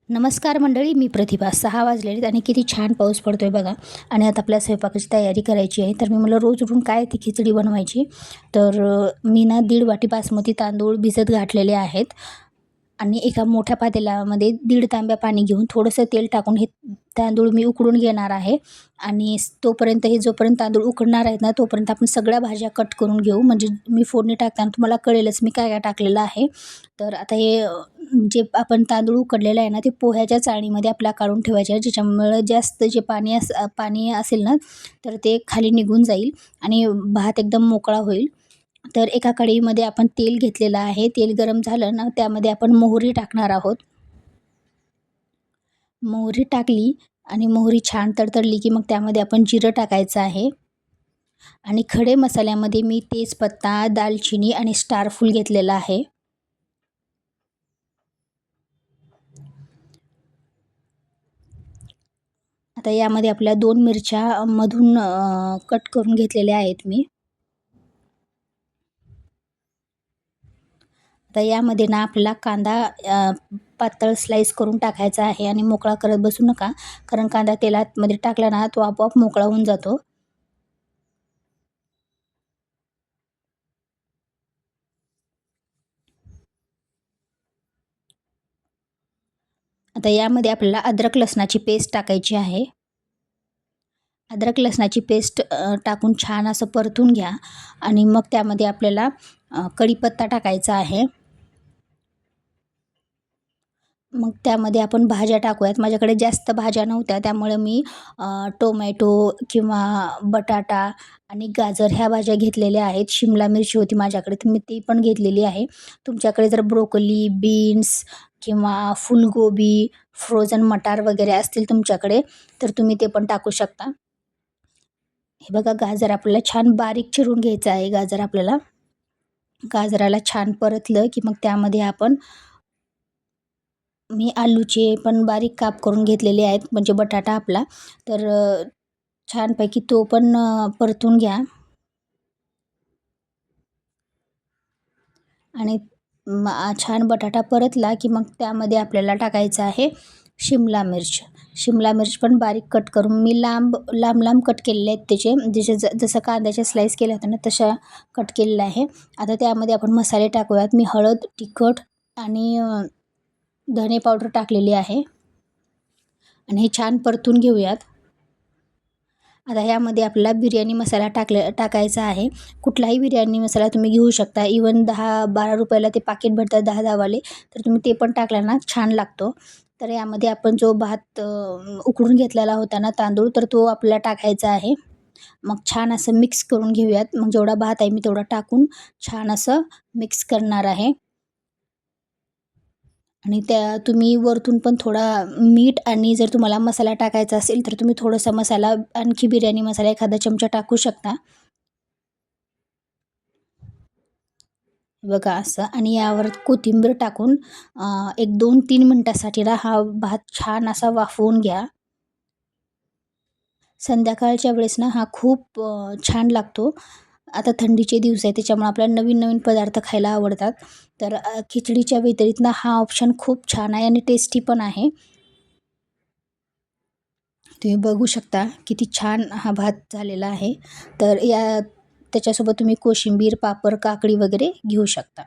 नमस्कार मंडळी, मी प्रतिभा. 6 वाजलेत आणि किती छान पाऊस पडतोय बघा. आणि आता आपल्या स्वयंपाकाची तयारी करायची आहे. तर मी मला रोज उठून काय ती खिचडी बनवायची. तर मी ना 1.5 वाटी बासमती तांदूळ भिजत घातलेले आहेत आणि एका मोठ्या पातेल्यामध्ये 1.5 तांब्या पाणी घेऊन थोडंसं तेल टाकून हे तांदूळ मी उकडून घेणार आहे. आणि तोपर्यंत जोपर्यंत तांदूळ उकडणार आहेत ना, तोपर्यंत आपण सगळ्या भाज्या कट करून घेऊ. म्हणजे मी फोडणी टाकताना तुम्हाला कळेलच मी काय काय टाकलेलं आहे. तर आता हे जे आपण तांदूळ उकडलेलं आहे ना, ते पोह्याच्या चाळणीमध्ये आपल्याला काढून ठेवायचे आहे. ज्याच्यामुळं जास्त जे पाणी असेल ना, तर ते खाली निघून जाईल आणि भात एकदम मोकळा होईल. तर एका कढईमध्ये आपण तेल घेतलेलं आहे. तेल गरम झालं ना, त्यामध्ये आपण मोहरी टाकणार आहोत. मोहरी टाकली आणि मोहरी छान तडतडली, की मग त्यामध्ये आपण जिरं टाकायचं आहे. आणि खडे मसाल्यामध्ये मी तेजपत्ता, दालचिनी आणि स्टार फूल घेतलेलं आहे. आता यामध्ये आपल्या 2 मिरच्या मधून कट करून घेतलेल्या आहेत मी. आता यामध्ये ना आपल्याला कांदा पातळ स्लाईस करून टाकायचा आहे आणि मोकळा करत बसू नका. कारण कांदा तेलामध्ये टाकला ना, तो आपोआप मोकळा होऊन जातो. आता यामध्ये आपल्याला अद्रक लसणाची पेस्ट टाकायची आहे. अद्रक लसणाची पेस्ट टाकून छान असं परतून घ्या आणि मग त्यामध्ये आपल्याला कढीपत्ता टाकायचा आहे. मग त्यामध्ये आपण भाज्या टाकूयात. माझ्याकडे जास्त भाज्या नव्हत्या, त्यामुळे मी टोमॅटो किंवा बटाटा आणि गाजर ह्या भाज्या घेतलेल्या आहेत. शिमला मिरची होती माझ्याकडे, तर मी ती पण घेतलेली आहे. तुमच्याकडे जर ब्रोकोली, बीन्स किंवा फुलगोबी, फ्रोझन मटार वगैरे असतील तुमच्याकडे, तर तुम्ही ते पण टाकू शकता. हे बघा, गाजर आपल्याला छान बारीक चिरून घ्यायचं आहे. गाजराला छान परतलं, की मग त्यामध्ये मी आलूचे पण बारीक काप करून घेतलेले आहेत, म्हणजे बटाटा आपला. तर छानपैकी तो पण परतून घ्या आणि छान बटाटा परतला, की मग त्यामध्ये आपल्याला टाकायचं आहे शिमला मिर्च. शिमला मिर्च पण बारीक कट करून मी लांब कट केलेले आहेत त्याचे. जसं कांद्याचे स्लाईस केले होते ना, तशा कट केलेलं आहे. आता त्यामध्ये आपण मसाले टाकूयात. मी हळद, तिखट आणि धने पावडर टाकलेली आहे आणि हे छान परतून घेऊयात. आता ह्यामध्ये आपल्याला बिर्याणी मसाला टाकायचा आहे. कुठलाही बिर्याणी मसाला तुम्ही घेऊ शकता. इवन 10-12 रुपयाला ते पाकीट भेटतात 10-10 वाले. तर तुम्ही ते पण टाकला ना, छान लागतो. तर यामध्ये आपण जो भात उकडून घेतलेला होता ना तांदूळ, तर तो आपल्याला टाकायचा आहे. मग छान असं मिक्स करून घेऊयात. मग जेवढा भात आहे मी तेवढा टाकून छान असं मिक्स करणार आहे. आणि त्या तुम्ही वरतून पण थोडा मीठ आणि जर तुम्हाला मसाला टाकायचा असेल, तर तुम्ही थोडासा मसाला आणखी बिर्याणी मसाला एखादा चमचा टाकू शकता. बघा असं. आणि यावर कोथिंबीर टाकून एक 2-3 मिनिटासाठी ना हा भात छान असा वाफवून घ्या. संध्याकाळच्या वेळेस ना हा खूप छान लागतो. आता थंडीचे दिवस आहेत, त्याच्यामुळे आपल्याला नवीन-नवीन पदार्थ खायला आवडतात. तर खिचडीच्या व्यतिरिक्त ना हा ऑप्शन खूप छान आहे आणि टेस्टी पण आहे. तुम्ही बघू शकता किती छान हा भात झालेला आहे. तर त्याच्यासोबत तुम्ही कोशिंबीर, पापड, काकडी वगैरे घेऊ शकता.